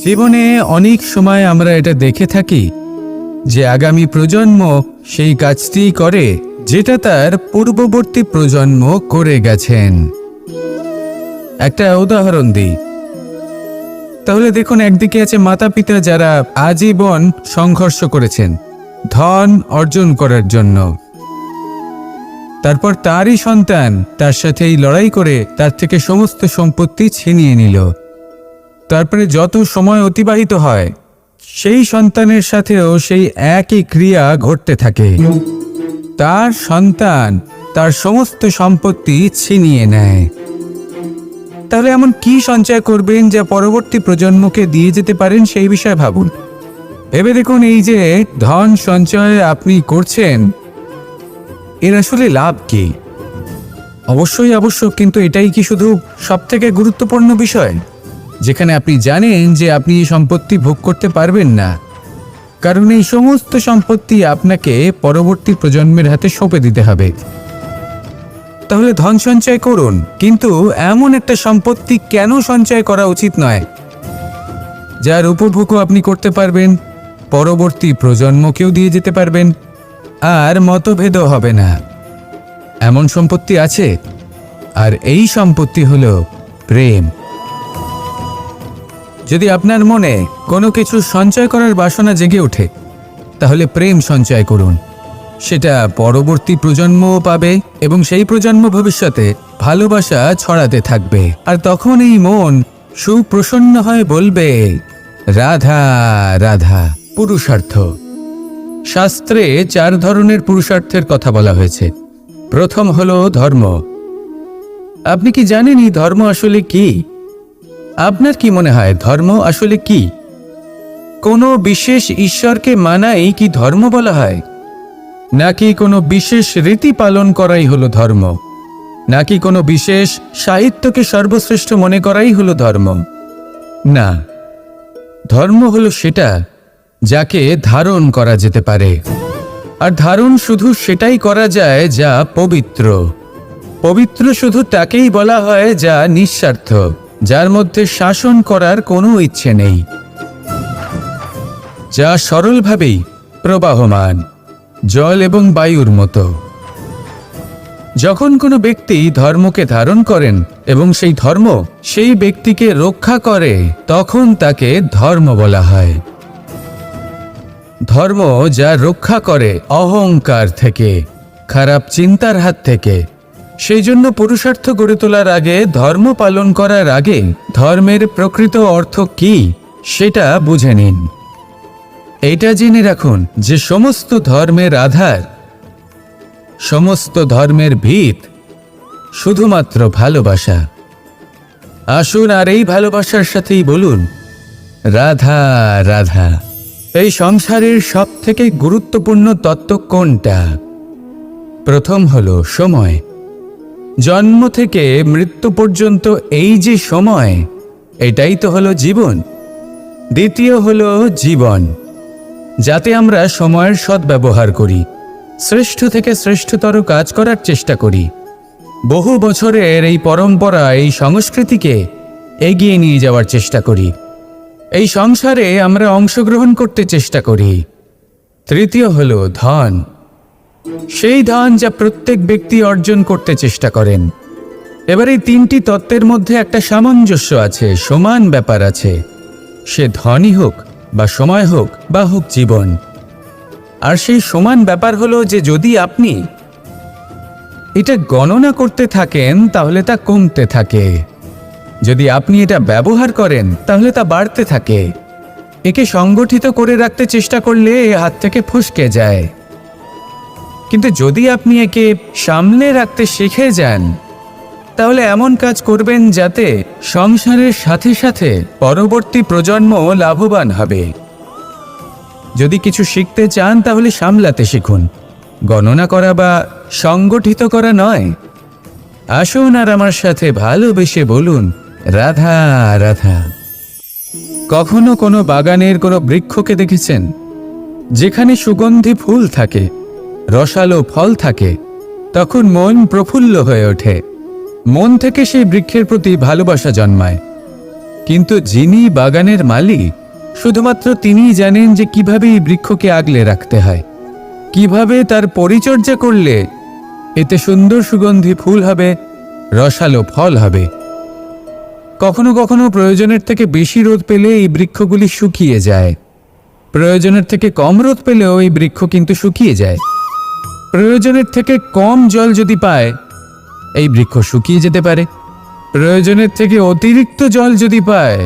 জীবনে অনেক সময় আমরা এটা দেখে থাকি যে আগামী প্রজন্ম সেই কাজটি করে যেটা তার পূর্ববর্তী প্রজন্ম করে গেছেন। একটা উদাহরণ দিই, তাহলে দেখুন, একদিকে আছে মাতা পিতা যারা আজীবন সংঘর্ষ করেছেন ধন অর্জন করার জন্য। তারপর তারই সন্তান তার সাথে এই লড়াই করে তার থেকে সমস্ত সম্পত্তি ছিনিয়ে নিল। তারপরে যত সময় অতিবাহিত হয় সেই সন্তানের সাথেও সেই একই ক্রিয়া ঘটতে থাকে। তার সন্তান তার সমস্ত সম্পত্তি ছিনিয়ে নেয়। তাহলে এমন কি সঞ্চয় করবেন যা পরবর্তী প্রজন্মকে দিয়ে যেতে পারেন, সেই বিষয়ে ভাবুন। ভেবে দেখুন, এই যে ধন সঞ্চয় আপনি করছেন, এর আসলে লাভ কি? অবশ্যই আবশ্যক, কিন্তু এটাই কি শুধু সবথেকে গুরুত্বপূর্ণ বিষয়, যেখানে আপনি জানেন যে আপনি এই সম্পত্তি ভোগ করতে পারবেন না, কারণ এই সমস্ত সম্পত্তি আপনাকে পরবর্তী প্রজন্মের হাতে সঁপে দিতে হবে। তাহলে ধন সঞ্চয় করুন, কিন্তু এমন একটা সম্পত্তি কেন সঞ্চয় করা উচিত নয় যার উপভোগও আপনি করতে পারবেন, পরবর্তী প্রজন্মকেও দিয়ে যেতে পারবেন, আর মতভেদও হবে না। এমন সম্পত্তি আছে, আর এই সম্পত্তি হলো প্রেম। যদি আপনার মনে কোনো কিছু সঞ্চয় করার বাসনা জেগে ওঠে, তাহলে প্রেম সঞ্চয় করুন। সেটা পরবর্তী প্রজন্মও পাবে এবং সেই প্রজন্ম ভবিষ্যতে ভালোবাসা ছড়াতে থাকবে। আর তখন এই মন সুপ্রসন্ন হয়ে বলবে, রাধা রাধা। পুরুষার্থ। শাস্ত্রে 4 ধরনের পুরুষার্থের কথা বলা হয়েছে। প্রথম হলো ধর্ম। আপনি কি জানেন এই ধর্ম আসলে কি? আপনার কি মনে হয় ধর্ম আসলে কি? কোনো বিশেষ ঈশ্বরকে মানাই কি ধর্ম বলা হয়? নাকি কোনো বিশেষ রীতি পালন করাই হলো ধর্ম? নাকি কোনো বিশেষ সাহিত্যকে সর্বশ্রেষ্ঠ মনে করাই হলো ধর্ম? না, ধর্ম হলো সেটা যাকে ধারণ করা যেতে পারে। আর ধারণ শুধু সেটাই করা যায় যা পবিত্র। পবিত্র শুধু তাকেই বলা হয় যা নিঃস্বার্থ, যার মধ্যে শাসন করার কোনো ইচ্ছে নেই, যা সরলভাবেই প্রবাহমান, জল এবং বায়ুর মতো। যখন কোনো ব্যক্তি ধর্মকে ধারণ করেন এবং সেই ধর্ম সেই ব্যক্তিকে রক্ষা করে, তখন তাকে ধর্ম বলা হয়। ধর্ম যা রক্ষা করে অহংকার থেকে, খারাপ চিন্তার হাত থেকে। সেই জন্য পুরুষার্থ গড়ে তোলার আগে, ধর্ম পালন করার আগে ধর্মের প্রকৃত অর্থ কি সেটা বুঝে নিন। এটা জেনে রাখুন যে সমস্ত ধর্মের আধার, সমস্ত ধর্মের ভিত শুধুমাত্র ভালোবাসা। আসুন আর এই ভালোবাসার সাথেই বলুন, রাধা রাধা। এই সংসারের সব থেকে গুরুত্বপূর্ণ তত্ত্ব কোনটা? প্রথম হলো সময়। জন্ম থেকে মৃত্যু পর্যন্ত এই যে সময়, এটাই তো হলো জীবন। দ্বিতীয় হলো জীবন, যাতে আমরা সময়ের সদ্ব্যবহার করি, শ্রেষ্ঠ থেকে শ্রেষ্ঠতর কাজ করার চেষ্টা করি। বহু বছরের এই পরম্পরা, এই সংস্কৃতিকে এগিয়ে নিয়ে যাওয়ার চেষ্টা করি। এই সংসারে আমরা অংশগ্রহণ করতে চেষ্টা করি। তৃতীয় হলো ধন। সেই ধন যা প্রত্যেক ব্যক্তি অর্জন করতে চেষ্টা করেন। এবার এই 3টি তত্ত্বের মধ্যে একটা সামঞ্জস্য আছে, সমান ব্যাপার আছে। সে ধনই হোক বা সময় হোক বা হোক জীবন। আর সেই সমান ব্যাপার হলো যে যদি আপনি এটা গণনা করতে থাকেন, তাহলে তা কমতে থাকে। যদি আপনি এটা ব্যবহার করেন, তাহলে তা বাড়তে থাকে। একে সংগঠিত করে রাখতে চেষ্টা করলে এ হাত থেকে ফসকে যায়। কিন্তু যদি আপনি একে সামলে রাখতে শিখে যান, তাহলে এমন কাজ করবেন যাতে সংসারের সাথে সাথে পরবর্তী প্রজন্ম লাভবান হবে। যদি কিছু শিখতে চান, তাহলে সামলাতে শিখুন, গণনা করা বা সংগঠিত করা নয়। আসুন আর আমার সাথে ভালোবেসে বলুন, রাধা রাধা। কখনো কোনো বাগানের কোনো বৃক্ষকে দেখেছেন যেখানে সুগন্ধি ফুল থাকে, রসালো ফল থাকে? তখন মন প্রফুল্ল হয়ে ওঠে, মন থেকে সেই বৃক্ষের প্রতি ভালোবাসা জন্মায়। কিন্তু যিনি বাগানের মালিক, শুধুমাত্র তিনিই জানেন যে কিভাবে এই বৃক্ষকে আগলে রাখতে হয়, কিভাবে তার পরিচর্যা করলে এতে সুন্দর সুগন্ধি ফুল হবে, রসালো ফল হবে। কখনো কখনো প্রয়োজনের থেকে বেশি রোদ পেলে এই বৃক্ষগুলি শুকিয়ে যায়, প্রয়োজনের থেকে কম রোদ পেলেও এই বৃক্ষ কিন্তু শুকিয়ে যায়। প্রয়োজনের থেকে কম জল যদি পায়, এই বৃক্ষ শুকিয়ে যেতে পারে। প্রয়োজনের থেকে অতিরিক্ত জল যদি পায়,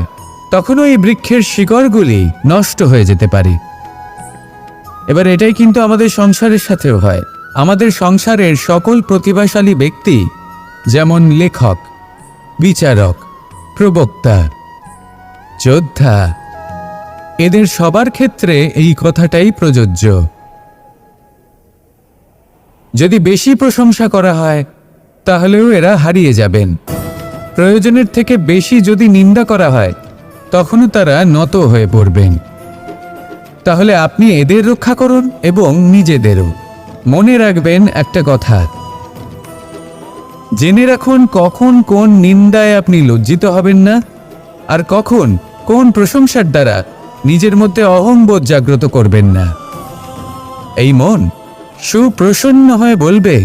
তখনও এই বৃক্ষের শিকড়গুলি নষ্ট হয়ে যেতে পারে। এবার এটাই কিন্তু আমাদের সংসারের সাথেও হয়। আমাদের সংসারের সকল প্রতিভাশালী ব্যক্তি, যেমন লেখক, বিচারক, প্রবক্তা, যোদ্ধা, এদের সবার ক্ষেত্রে এই কথাটাই প্রযোজ্য। যদি বেশি প্রশংসা করা হয়, তাহলেও এরা হারিয়ে যাবেন। প্রয়োজনের থেকে বেশি যদি নিন্দা করা হয়, তখনও তারা নত হয়ে পড়বেন। তাহলে আপনি এদের রক্ষা করুন এবং নিজেদেরও। মনে রাখবেন একটা কথা, জেনে রাখুন কখন কোন নিন্দায় আপনি লজ্জিত হবেন না, আর কখন কোন প্রশংসার দ্বারা নিজের মধ্যে অহংবোধ জাগ্রত করবেন না। এই মন সুপ্রসন্ন হয়ে বলবে,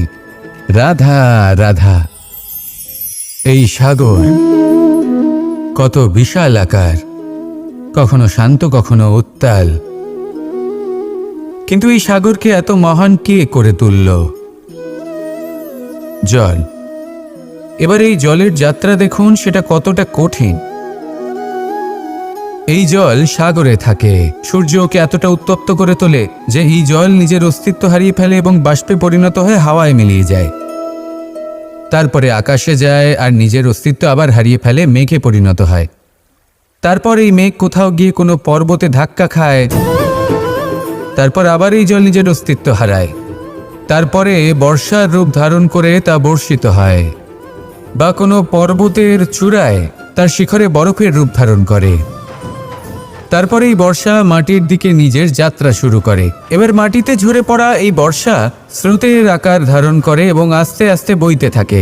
রাধা রাধা। এই সাগর কত বিশাল আকার, কখনো শান্ত কখনো উত্তাল, কিন্তু এই সাগরকে এত মহান কে করে তুলল? জল। এবার এই জলের যাত্রা দেখুন, সেটা কতটা কঠিন। এই জল সাগরে থাকে, সূর্য ওকে এতটা উত্তপ্ত করে তোলে যে এই জল নিজের অস্তিত্ব হারিয়ে ফেলে এবং বাষ্পে পরিণত হয়ে হাওয়ায় মিলিয়ে যায়। তারপরে আকাশে যায় আর নিজের অস্তিত্ব আবার হারিয়ে ফেলে, মেঘে পরিণত হয়। তারপর এই মেঘ কোথাও গিয়ে কোনো পর্বতে ধাক্কা খায়, তারপর আবার এই জল নিজের অস্তিত্ব হারায়। তারপরে বর্ষার রূপ ধারণ করে তা বর্ষিত হয়, বা কোনো পর্বতের চূড়ায় তার শিখরে বরফের রূপ ধারণ করে। তারপরে এই বর্ষা মাটির দিকে নিজের যাত্রা শুরু করে। এবার মাটিতে ঝরে পড়া এই বর্ষা স্রোতের আকার ধারণ করে এবং আস্তে আস্তে বইতে থাকে।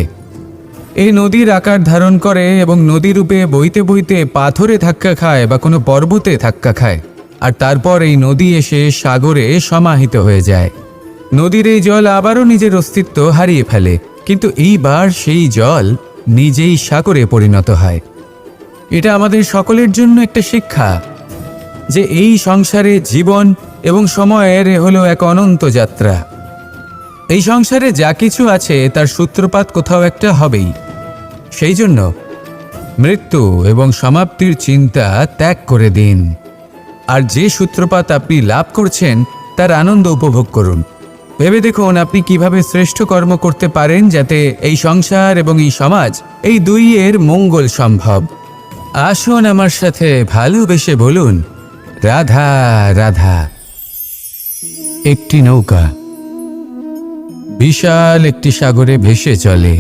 এই নদীর আকার ধারণ করে এবং নদী রূপে বইতে বইতে পাথরে ধাক্কা খায় বা কোনো পর্বতে ধাক্কা খায়, আর তারপর এই নদী এসে সাগরে সমাহিত হয়ে যায়। নদীর এই জল আবারও নিজের অস্তিত্ব হারিয়ে ফেলে, কিন্তু এইবার সেই জল নিজেই সাগরে পরিণত হয়। এটা আমাদের সকলের জন্য একটা শিক্ষা যে এই সংসারে জীবন এবং সময়ের হলো এক অনন্ত যাত্রা। এই সংসারে যা কিছু আছে তার সূত্রপাত কোথাও একটা হবেই। সেই জন্য মৃত্যু এবং সমাপ্তির চিন্তা ত্যাগ করে দিন, আর যে সূত্রপাত আপনি লাভ করছেন তার আনন্দ উপভোগ করুন। ভেবে দেখুন আপনি কিভাবে শ্রেষ্ঠ কর্ম করতে পারেন যাতে এই সংসার এবং এই সমাজ, এই দুইয়ের মঙ্গল সম্ভব। আসুন আমার সাথে ভালোবেসে বলুন, রাধা রাধা। একটি নৌকা বিশাল একটি সাগরে ভেসে চলে,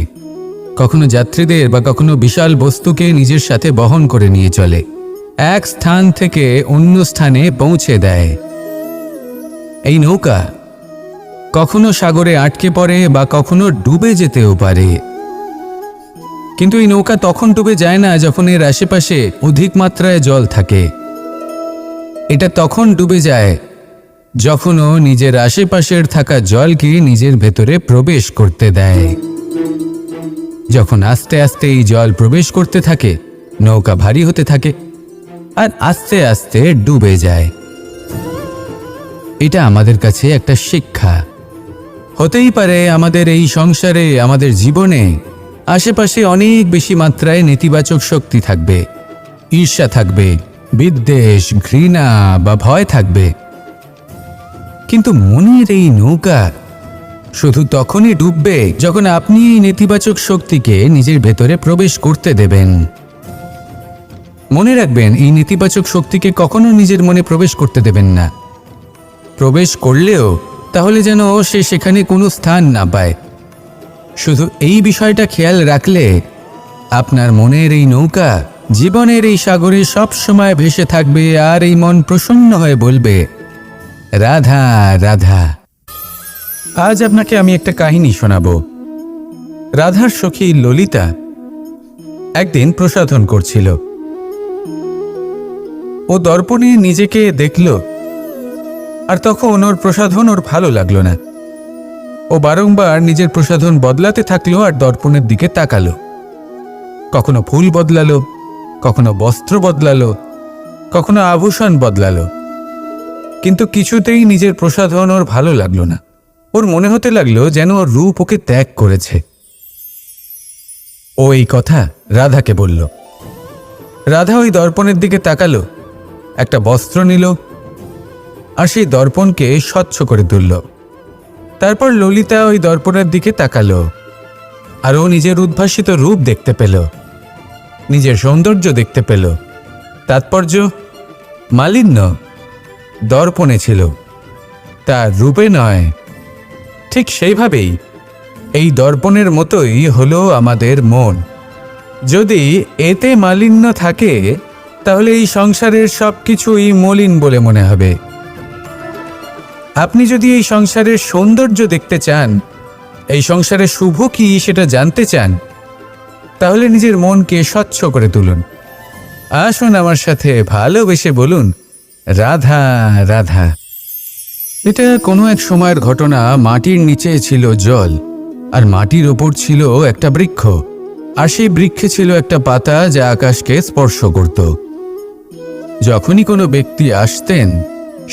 কখনো যাত্রীদের বা কখনো বিশাল বস্তুকে নিজের সাথে বহন করে নিয়ে চলে, এক স্থান থেকে অন্য স্থানে পৌঁছে দেয়। এই নৌকা কখনো সাগরে আটকে পড়ে বা কখনো ডুবে যেতেও পারে, কিন্তু এই নৌকা তখন ডুবে যায় না যখন এর আশেপাশে অধিক মাত্রায় জল থাকে। এটা তখন ডুবে যায় যখন ও নিজের আশেপাশের থাকা জলকে নিজের ভেতরে প্রবেশ করতে দেয়। যখন আস্তে আস্তে এই জল প্রবেশ করতে থাকে, নৌকা ভারী হতে থাকে আর আস্তে আস্তে ডুবে যায়। এটা আমাদের কাছে একটা শিক্ষা। হতেই পারে আমাদের এই সংসারে, আমাদের জীবনে আশেপাশে অনেক বেশি মাত্রায় নেতিবাচক শক্তি থাকবে, ঈর্ষা থাকবে, বিদ্বেষ, ঘৃণা বা ভয় থাকবে, কিন্তু মনের এই নৌকা শুধু তখনই ডুববে যখন আপনি এই নেতিবাচক শক্তিকে নিজের ভেতরে প্রবেশ করতে দেবেন। মনে রাখবেন, এই নেতিবাচক শক্তিকে কখনো নিজের মনে প্রবেশ করতে দেবেন না। প্রবেশ করলেও তাহলে যেন সে সেখানে কোনো স্থান না পায়। শুধু এই বিষয়টা খেয়াল রাখলে আপনার মনের এই নৌকা জীবনের এই সাগরে সব সময় ভেসে থাকবে, আর এই মন প্রসন্ন হয়ে বলবে, রাধা রাধা। আজ আপনাকে আমি একটা কাহিনী শোনাব। রাধার সখী ললিতা একদিন প্রসাধন করছিল। ও দর্পণে নিজেকে দেখল, আর তখন ওর প্রসাধন ওর ভালো লাগলো না। ও বারংবার নিজের প্রসাধন বদলাতে থাকলো আর দর্পণের দিকে তাকালো। কখনো ফুল বদলালো, কখনো বস্ত্র বদলালো, কখনো আভূষণ বদলালো, কিন্তু কিছুতেই নিজের প্রসাধন ওর ভালো লাগলো না। ওর মনে হতে লাগলো যেন ওর রূপ ওকে ত্যাগ করেছে। ও এই কথা রাধাকে বলল। রাধা ওই দর্পণের দিকে তাকালো, একটা বস্ত্র নিল আর সেই দর্পণকে স্বচ্ছ করে তুলল। তারপর ললিতা ওই দর্পণের দিকে তাকালো আর ও নিজের উদ্ভাসিত রূপ দেখতে পেল, নিজের সৌন্দর্য দেখতে পেল। তাৎপর্য মালিন্য দর্পণে ছিল, তার রূপে নয়। ঠিক সেইভাবেই এই দর্পণের মতোই হলো আমাদের মন। যদি এতে মালিন্য থাকে তাহলে এই সংসারের সবকিছুই মলিন বলে মনে হবে। আপনি যদি এই সংসারের সৌন্দর্য দেখতে চান, এই সংসারের শুভ কি সেটা জানতে চান, তাহলে নিজের মনকে স্বচ্ছ করে তুলুন। আসুন আমার সাথে ভালোবেসে বলুন, রাধা রাধা। এটা কোনো এক সময়ের ঘটনা। মাটির নিচে ছিল জল, আর মাটির ওপর ছিল একটা বৃক্ষ, আর সেই বৃক্ষে ছিল একটা পাতা যা আকাশকে স্পর্শ করত। যখনই কোনো ব্যক্তি আসতেন,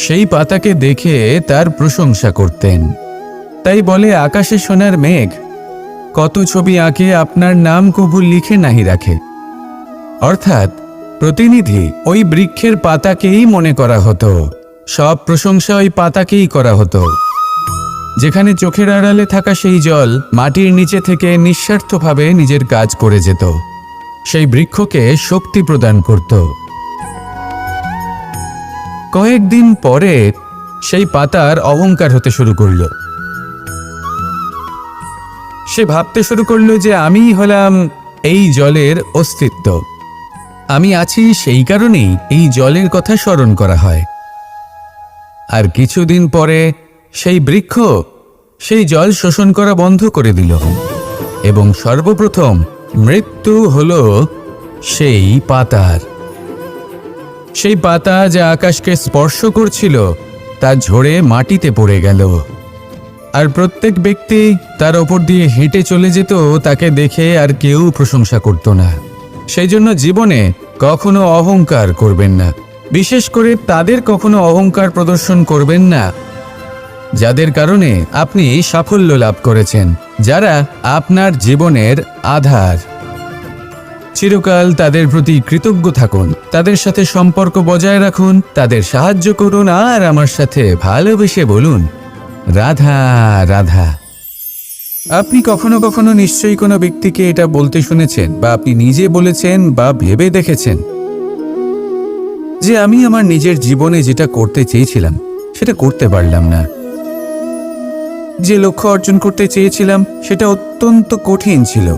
সেই পাতাকে দেখে তার প্রশংসা করতেন। তাই বলে আকাশে সোনার মেঘ কত ছবি আঁকে, আপনার নাম কবু লিখে নাহি রাখে। অর্থাৎ প্রতিনিধি ওই বৃক্ষের পাতাকেই মনে করা হতো, সব প্রশংসা ওই পাতাকেই করা হতো। যেখানে চোখের আড়ালে থাকা সেই জল মাটির নিচে থেকে নিঃস্বার্থভাবে নিজের কাজ করে যেত, সেই বৃক্ষকে শক্তি প্রদান করত। কয়েকদিন পরে সেই পাতার অহংকার হতে শুরু করল। সে ভাবতে শুরু করলো যে আমিই হলাম এই জলের অস্তিত্ব, আমি আছি সেই কারণেই এই জলের কথা স্মরণ করা হয়। আর কিছুদিন পরে সেই বৃক্ষ সেই জল শোষণ করা বন্ধ করে দিল, এবং সর্বপ্রথম মৃত্যু হলো সেই পাতার। সেই পাতা যা আকাশকে স্পর্শ করছিল তা ঝরে মাটিতে পড়ে গেল, আর প্রত্যেক ব্যক্তি তার ওপর দিয়ে হেঁটে চলে যেত, তাকে দেখে আর কেউ প্রশংসা করত না। সেই জন্য জীবনে কখনো অহংকার করবেন না, বিশেষ করে তাদের কখনো অহংকার প্রদর্শন করবেন না যাদের কারণে আপনি সাফল্য লাভ করেছেন, যারা আপনার জীবনের আধার। চিরকাল তাদের প্রতি কৃতজ্ঞ থাকুন, তাদের সাথে সম্পর্ক বজায় রাখুন, তাদের সাহায্য করুন, আর আমার সাথে ভালোবেসে বলুন, রাধা রাধা। আপনি কখনো কখনো নিশ্চয়ই কোনো ব্যক্তিকে এটা বলতে শুনেছেন, বা আপনি নিজে বলেছেন বা ভেবে দেখেছেন যে আমি আমার নিজের জীবনে যেটা করতে চেয়েছিলাম সেটা করতে পারলাম না, যে লক্ষ্য অর্জন করতে চেয়েছিলাম সেটা অত্যন্ত কঠিন ছিল,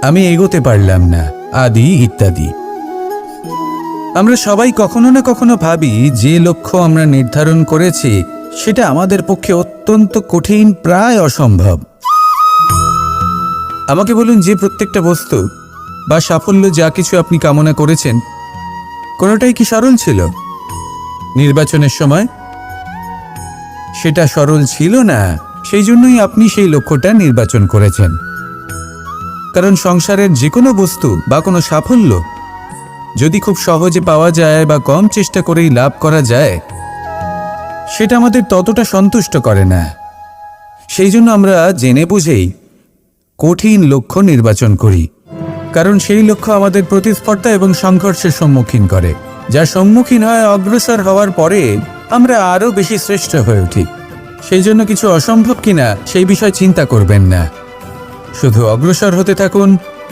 আমি এগোতে পারলাম না, আদি ইত্যাদি। আমরা সবাই কখনো না কখনো ভাবি যে লক্ষ্য আমরা নির্ধারণ করেছি সেটা আমাদের পক্ষে অত্যন্ত কঠিন, প্রায় অসম্ভব। আমাকে বলুন, যে প্রত্যেকটা বস্তু বা সাফল্য যা কিছু আপনি কামনা করেছেন, কোনোটাই কি সরল ছিল? নির্বাচনের সময় সেটা সরল ছিল না, সেই জন্যই আপনি সেই লক্ষ্যটা নির্বাচন করেছেন। কারণ সংসারের যে কোনো বস্তু বা কোনো সাফল্য যদি খুব সহজে পাওয়া যায় বা কম চেষ্টা করেই লাভ করা যায়, সেটা আমাদের ততটা সন্তুষ্ট করে না। সেই জন্য আমরা জেনে বুঝেই কঠিন লক্ষ্য নির্বাচন করি, কারণ সেই লক্ষ্য আমাদের প্রতিস্পর্ধা এবং সংঘর্ষের সম্মুখীন করে, যার সম্মুখীন হয় অগ্রসর হওয়ার পরে আমরা আরও বেশি শ্রেষ্ঠ হয়ে উঠি। সেই জন্য কিছু অসম্ভব কিনা সেই বিষয় চিন্তা করবেন না, শুধু অগ্রসর হতে থাকুন,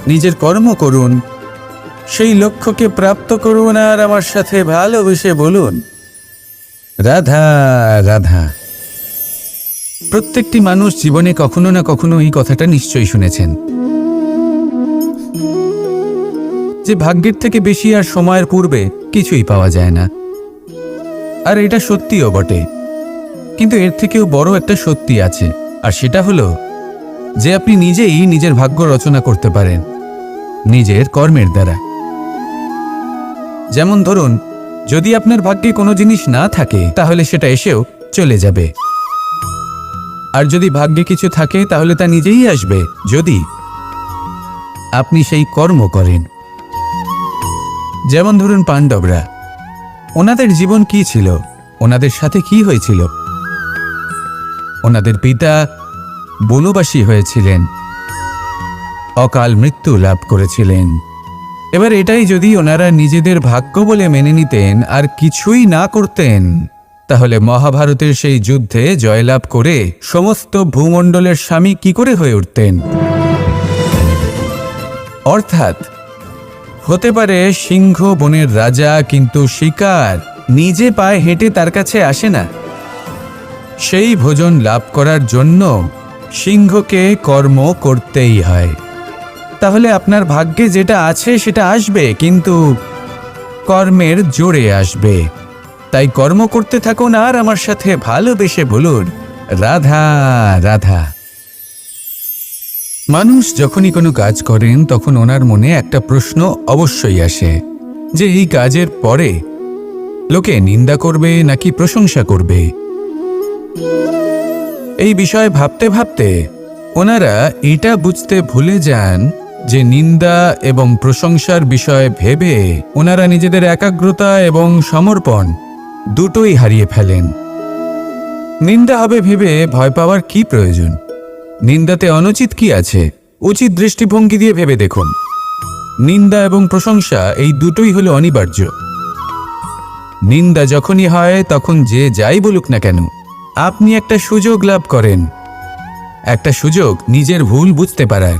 নিজের কর্ম করুন, সেই লক্ষ্যকে প্রাপ্ত করুন, আর আমার সাথে ভালোবেসে বলুন, রাধা রাধা। প্রত্যেকটি মানুষ জীবনে কখনো না কখনো এই কথাটা নিশ্চয়ই শুনেছেন যে ভাগ্যের থেকে বেশি আর সময়ের পূর্বে কিছুই পাওয়া যায় না। আর এটা সত্যিও বটে, কিন্তু এর থেকেও বড় একটা সত্যি আছে, আর সেটা হলো যে আপনি নিজেই নিজের ভাগ্য রচনা করতে পারেন নিজের কর্মের দ্বারা। যেমন ধরুন, যদি আপনার ভাগ্যে কোনো জিনিস না থাকে তাহলে সেটা এসেও চলে যাবে, আর যদি ভাগ্যে কিছু থাকে তাহলে তা নিজেই আসবে, যদি আপনি সেই কর্ম করেন। যেমন ধরুন পাণ্ডবরা, ওনাদের জীবন কি ছিল, ওনাদের সাথে কি হয়েছিল? ওনাদের পিতা বনবাসী হয়েছিলেন, অকাল মৃত্যু লাভ করেছিলেন। এবার এটাই যদি ওনারা নিজেদের ভাগ্য বলে মেনে নিতেন আর কিছুই না করতেন, তাহলে মহাভারতের সেই যুদ্ধে জয়লাভ করে সমস্ত ভূমণ্ডলের স্বামী কি করে হয়ে উঠতেন? অর্থাৎ হতে পারে সিংহ বনের রাজা, কিন্তু শিকার নিজে পায়ে হেঁটে তার কাছে আসে না। সেই ভোজন লাভ করার জন্য সিংহকে কর্ম করতেই হয়। তাহলে আপনার ভাগ্যে যেটা আছে সেটা আসবে, কিন্তু কর্মের জোরে আসবে। তাই কর্ম করতে থাকুন আর আমার সাথে ভালোবেসে বলুন, রাধা রাধা। মানুষ যখনই কোনো কাজ করেন তখন ওনার মনে একটা প্রশ্ন অবশ্যই আসে যে এই কাজের পরে লোকে নিন্দা করবে নাকি প্রশংসা করবে। এই বিষয়ে ভাবতে ভাবতে ওনারা এটা বুঝতে ভুলে যান যে নিন্দা এবং প্রশংসার বিষয়ে ভেবে ওনারা নিজেদের একাগ্রতা এবং সমর্পণ দুটোই হারিয়ে ফেলেন। নিন্দা হবে ভেবে ভয় পাওয়ার কি প্রয়োজন? নিন্দাতে অনুচিত কি আছে? উচিত দৃষ্টিভঙ্গি দিয়ে ভেবে দেখুন। নিন্দা এবং প্রশংসা এই দুটোই হলো অনিবার্য। নিন্দা যখনই হয় তখন যে যাই বলুক না কেন, আপনি একটা সুযোগ লাভ করেন, একটা সুযোগ নিজের ভুল বুঝতে পারার,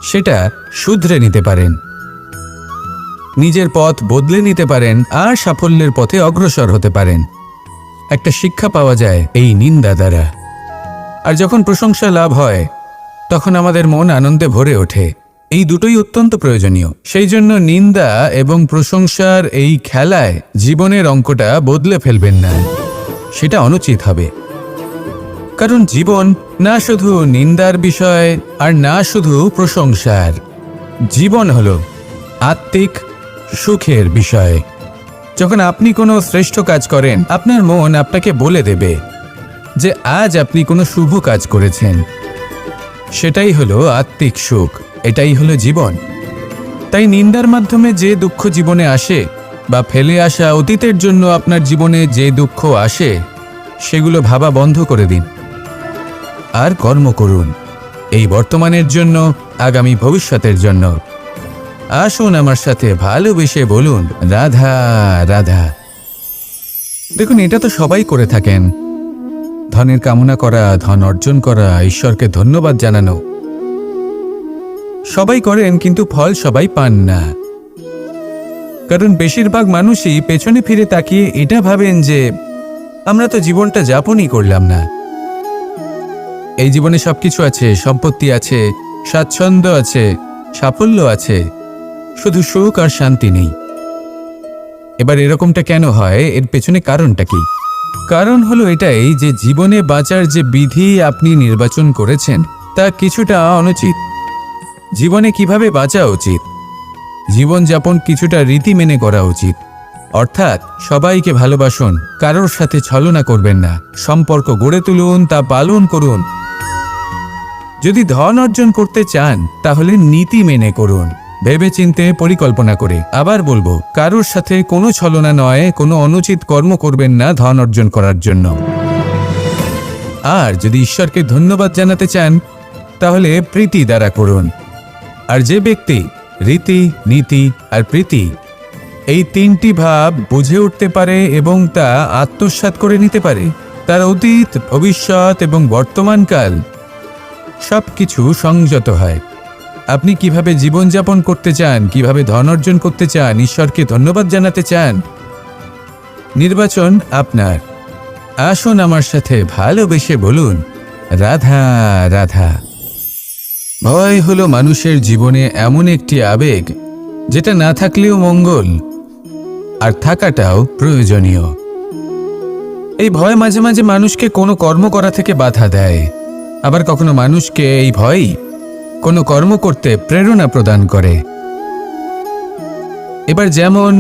সেটা শুধরে নিতে পারেন, নিজের পথ বদলে নিতে পারেন আর সাফল্যের পথে অগ্রসর হতে পারেন। একটা শিক্ষা পাওয়া যায় এই নিন্দা দ্বারা। আর যখন প্রশংসা লাভ হয় তখন আমাদের মন আনন্দে ভরে ওঠে। এই দুটোই অত্যন্ত প্রয়োজনীয়। সেই জন্য নিন্দা এবং প্রশংসার এই খেলায় জীবনের অঙ্কটা বদলে ফেলবেন না, সেটা অনুচিত হবে। কারণ জীবন না শুধু নিন্দার বিষয় আর না শুধু প্রশংসার, জীবন হলো আত্মিক সুখের বিষয়। যখন আপনি কোনো শ্রেষ্ঠ কাজ করেন, আপনার মন আপনাকে বলে দেবে যে আজ আপনি কোনো শুভ কাজ করেছেন। সেটাই হলো আত্মিক সুখ, এটাই হলো জীবন। তাই নিন্দার মাধ্যমে যে দুঃখ জীবনে আসে বা ফেলে আসা অতীতের জন্য আপনার জীবনে যে দুঃখ আসে, সেগুলো ভাবা বন্ধ করে দিন আর কর্ম করুন এই বর্তমানের জন্য, আগামী ভবিষ্যতের জন্য। আসুন আমার সাথে ভালোবেসে বলুন, রাধা রাধা। দেখুন, এটা তো সবাই করে থাকেন। ধনের কামনা করা, ধন অর্জন করা, ঈশ্বরকে ধন্যবাদ জানানো, সবাই করেন, কিন্তু ফল সবাই পান না। কারণ বেশিরভাগ মানুষই পেছনে ফিরে তাকিয়ে এটা ভাবেন যে আমরা তো জীবনটা যাপনই করলাম না। এই জীবনে সবকিছু আছে, সম্পত্তি আছে, স্বাচ্ছন্দ্য আছে, সাফল্য আছে, শুধু সুখ আর শান্তি নেই। এবার এরকমটা কেন হয়? এর পেছনে কারণটা কি? কারণ হলো এটাই যে জীবনে বাঁচার যে বিধি আপনি নির্বাচন করেছেন তা কিছুটা অনুচিত। জীবনে কিভাবে বাঁচা উচিত, জীবনযাপন কিছুটা রীতি মেনে করা উচিত। অর্থাৎ সবাইকে ভালোবাসুন, কারোর সাথে ছলনা করবেন না, সম্পর্ক গড়ে তুলুন, তা পালন করুন। যদি ধন অর্জন করতে চান তাহলে নীতি মেনে করুন, ভেবেচিন্তে পরিকল্পনা করে। আবার বলবো, কারোর সাথে কোনো ছলনা নয়, কোনো অনুচিত কর্ম করবেন না ধন অর্জন করার জন্য। আর যদি ঈশ্বরকে ধন্যবাদ জানাতে চান তাহলে প্রীতি দ্বারা করুন। আর যে ব্যক্তি রীতি, নীতি আর প্রীতি এই তিনটি ভাব বুঝে উঠতে পারে এবং তা আত্মসাৎ করে নিতে পারে, তার অতীত, ভবিষ্যৎ এবং বর্তমানকাল সবকিছু সংযত হয়। আপনি কিভাবে জীবনযাপন করতে চান, কিভাবে ধন অর্জন করতে চান, ঈশ্বরকে ধন্যবাদ জানাতে চান, নির্বাচন আপনার। আসুন আমার সাথে ভালোবেসে বলুন, রাধা রাধা। ভয় হলো মানুষের জীবনে এমন একটি আবেগ যেটা না থাকলেও মঙ্গল, আর থাকাটাও প্রয়োজনীয়। এই ভয় মাঝে মাঝে মানুষকে কোনো কর্ম করা থেকে বাধা দেয়, আবার কখনো মানুষকে এই ভয়ই কোনো কর্ম করতে প্রেরণা প্রদান করে। এবার যেমন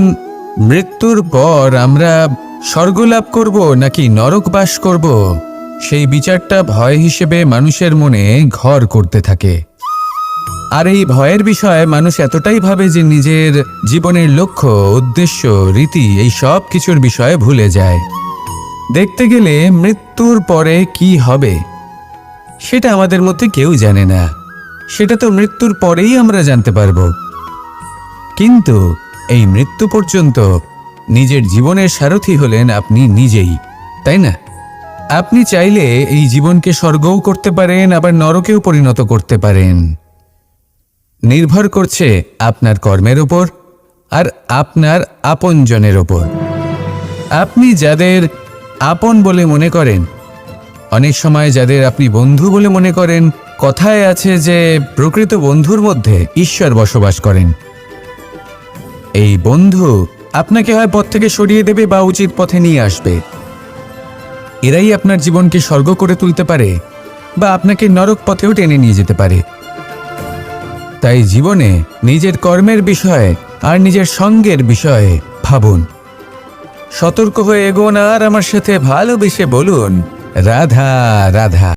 মৃত্যুর পর আমরা স্বর্গলাভ করব নাকি নরক বাস করব, সেই বিচারটা ভয় হিসেবে মানুষের মনে ঘর করতে থাকে। আর এই ভয়ের বিষয়ে মানুষ এতটাই ভাবে যে নিজের জীবনের লক্ষ্য, উদ্দেশ্য, রীতি এই সব কিছুর বিষয়ে ভুলে যায়। দেখতে গেলে মৃত্যুর পরে কি হবে সেটা আমাদের মধ্যে কেউ জানে না। সেটা তো মৃত্যুর পরেই আমরা জানতে পারব। কিন্তু এই মৃত্যু পর্যন্ত নিজের জীবনের সারথি হলেন আপনি নিজেই, তাই না? আপনি চাইলে এই জীবনকে স্বর্গও করতে পারেন, আবার নরকেও পরিণত করতে পারেন। নির্ভর করছে আপনার কর্মের ওপর আর আপনার আপনজনের ওপর। আপনি যাদের আপন বলে মনে করেন, অনেক সময় যাদের আপনি বন্ধু বলে মনে করেন, কথায় আছে যে প্রকৃত বন্ধুর মধ্যে ঈশ্বর বসবাস করেন। এই বন্ধু আপনাকে হয় পথ থেকে সরিয়ে দেবে বা উচিত পথে নিয়ে আসবে। এরাই আপনার জীবনকে স্বর্গ করে তুলতে পারে বা আপনাকে নরক পথেও টেনে নিয়ে যেতে পারে। তাই জীবনে নিজের কর্মের বিষয়ে আর নিজের সঙ্গের বিষয়ে ভাবুন। সতর্ক হয়ে এগোন আর আমার সাথে ভালোবেসে বলুন, রাধা রাধা।